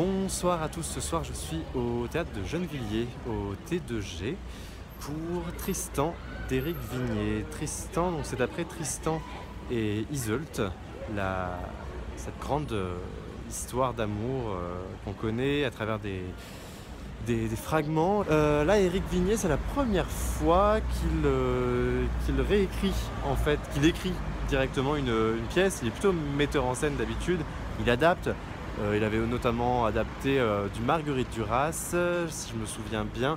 Bonsoir à tous, ce soir je suis au théâtre de Gennevilliers, au T2G, pour Tristan d'Éric Vignier. Tristan, donc c'est d'après Tristan et Iseult, cette grande histoire d'amour qu'on connaît à travers des fragments. Là, Éric Vignier, c'est la première fois qu'il réécrit, en fait, qu'il écrit directement une pièce. Il est plutôt metteur en scène d'habitude, il adapte. Il avait notamment adapté du Marguerite Duras, si je me souviens bien.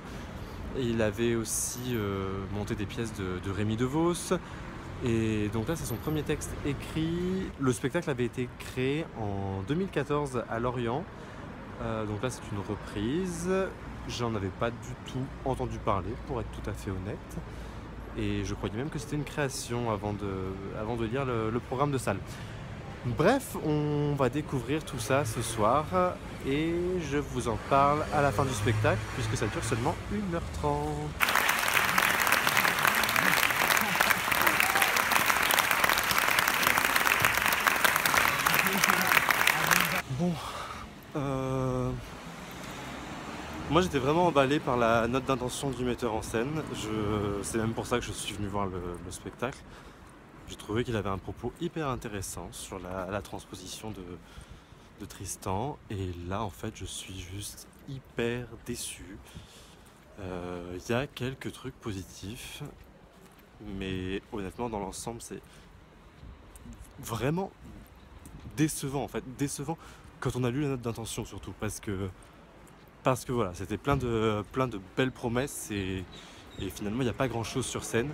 Et il avait aussi monté des pièces de Rémi DeVos. Et donc là, c'est son premier texte écrit. Le spectacle avait été créé en 2014 à Lorient. Donc là, c'est une reprise. J'en avais pas du tout entendu parler, pour être tout à fait honnête. Et je croyais même que c'était une création avant de lire le programme de salle. Bref, on va découvrir tout ça ce soir et je vous en parle à la fin du spectacle puisque ça dure seulement 1h30. Bon, moi j'étais vraiment emballé par la note d'intention du metteur en scène. C'est même pour ça que je suis venu voir le spectacle. J'ai trouvé qu'il avait un propos hyper intéressant sur la transposition de Tristan. Et là, en fait, je suis juste hyper déçu. Y a quelques trucs positifs. Mais honnêtement, dans l'ensemble, c'est vraiment décevant, en fait. Décevant quand on a lu la note d'intention, surtout. Parce que voilà, c'était plein de belles promesses. Et finalement, il n'y a pas grand-chose sur scène.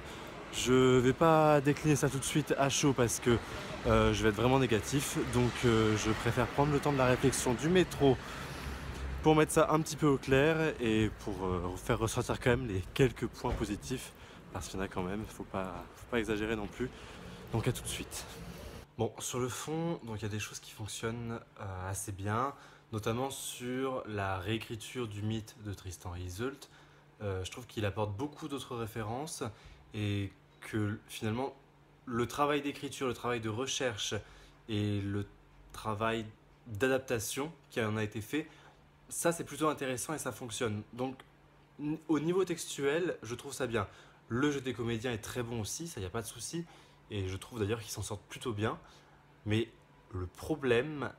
Je vais pas décliner ça tout de suite à chaud parce que je vais être vraiment négatif. Donc je préfère prendre le temps de la réflexion du métro pour mettre ça un petit peu au clair et pour faire ressortir quand même les quelques points positifs. Parce qu'il y en a quand même, faut pas exagérer non plus. Donc à tout de suite. Bon, sur le fond, donc il y a des choses qui fonctionnent assez bien, notamment sur la réécriture du mythe de Tristan et Iseult. Je trouve qu'il apporte beaucoup d'autres références et que finalement le travail d'écriture, le travail de recherche et le travail d'adaptation qui en a été fait, ça c'est plutôt intéressant et ça fonctionne. Donc au niveau textuel, je trouve ça bien. Le jeu des comédiens est très bon aussi, ça y a pas de souci, et je trouve d'ailleurs qu'ils s'en sortent plutôt bien. Mais le problème,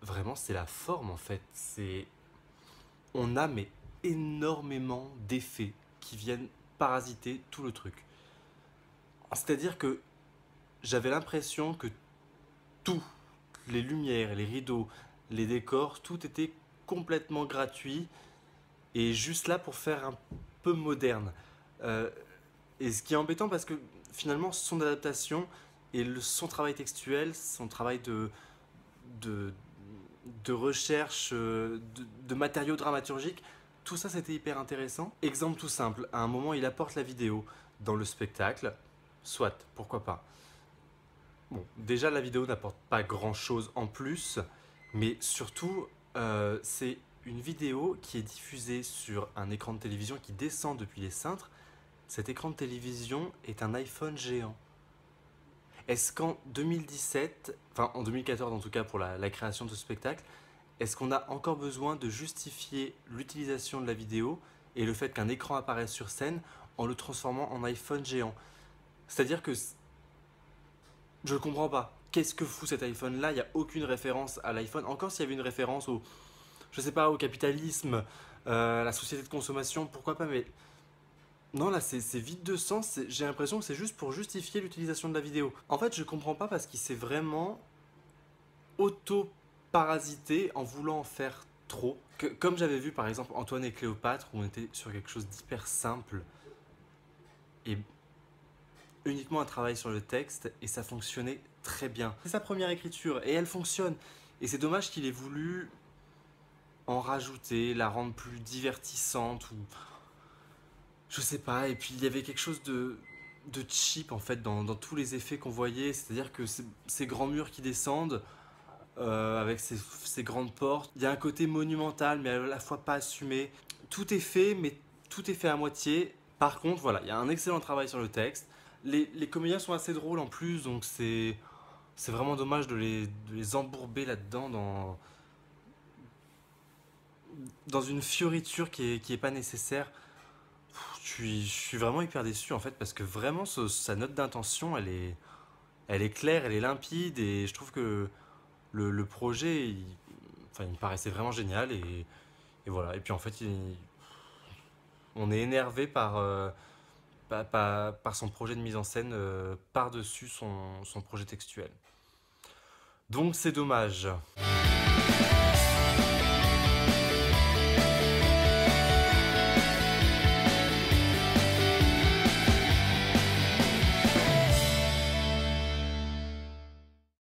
vraiment, c'est la forme en fait. On a mais énormément d'effets qui viennent parasiter tout le truc. C'est-à-dire que j'avais l'impression que tout, les lumières, les rideaux, les décors, tout était complètement gratuit et juste là pour faire un peu moderne. Et ce qui est embêtant parce que finalement son adaptation et son travail textuel, son travail de recherche, de matériaux dramaturgiques, tout ça c'était hyper intéressant. Exemple tout simple, à un moment il apporte la vidéo dans le spectacle, soit, pourquoi pas. Bon, déjà la vidéo n'apporte pas grand chose en plus, mais surtout c'est une vidéo qui est diffusée sur un écran de télévision qui descend depuis les cintres. Cet écran de télévision est un iPhone géant. Est-ce qu'en 2017, enfin en 2014 en tout cas pour la création de ce spectacle, est-ce qu'on a encore besoin de justifier l'utilisation de la vidéo et le fait qu'un écran apparaisse sur scène en le transformant en iPhone géant? C'est-à-dire que je ne comprends pas. Qu'est-ce que fout cet iPhone-là? Il n'y a aucune référence à l'iPhone. Encore s'il y avait une référence je sais pas, au capitalisme, la société de consommation, pourquoi pas, mais non, là c'est vide de sens. J'ai l'impression que c'est juste pour justifier l'utilisation de la vidéo. En fait, je comprends pas parce qu'il s'est vraiment auto-parasité en voulant en faire trop. Comme j'avais vu par exemple Antoine et Cléopâtre, où on était sur quelque chose d'hyper simple et uniquement un travail sur le texte, et ça fonctionnait très bien. C'est sa première écriture et elle fonctionne. Et c'est dommage qu'il ait voulu en rajouter, la rendre plus divertissante ou je sais pas. Et puis il y avait quelque chose de cheap en fait dans tous les effets qu'on voyait, c'est-à-dire que ces grands murs qui descendent avec ces grandes portes, il y a un côté monumental mais à la fois pas assumé. Tout est fait mais tout est fait à moitié. Par contre voilà, il y a un excellent travail sur le texte. Les comédiens sont assez drôles en plus, donc c'est vraiment dommage de les embourber là-dedans dans une fioriture qui est pas nécessaire. Je suis vraiment hyper déçu en fait parce que vraiment sa note d'intention elle est claire, elle est limpide et je trouve que le projet enfin, il me paraissait vraiment génial et voilà. Et puis en fait on est énervé par son projet de mise en scène par-dessus son projet textuel. Donc c'est dommage.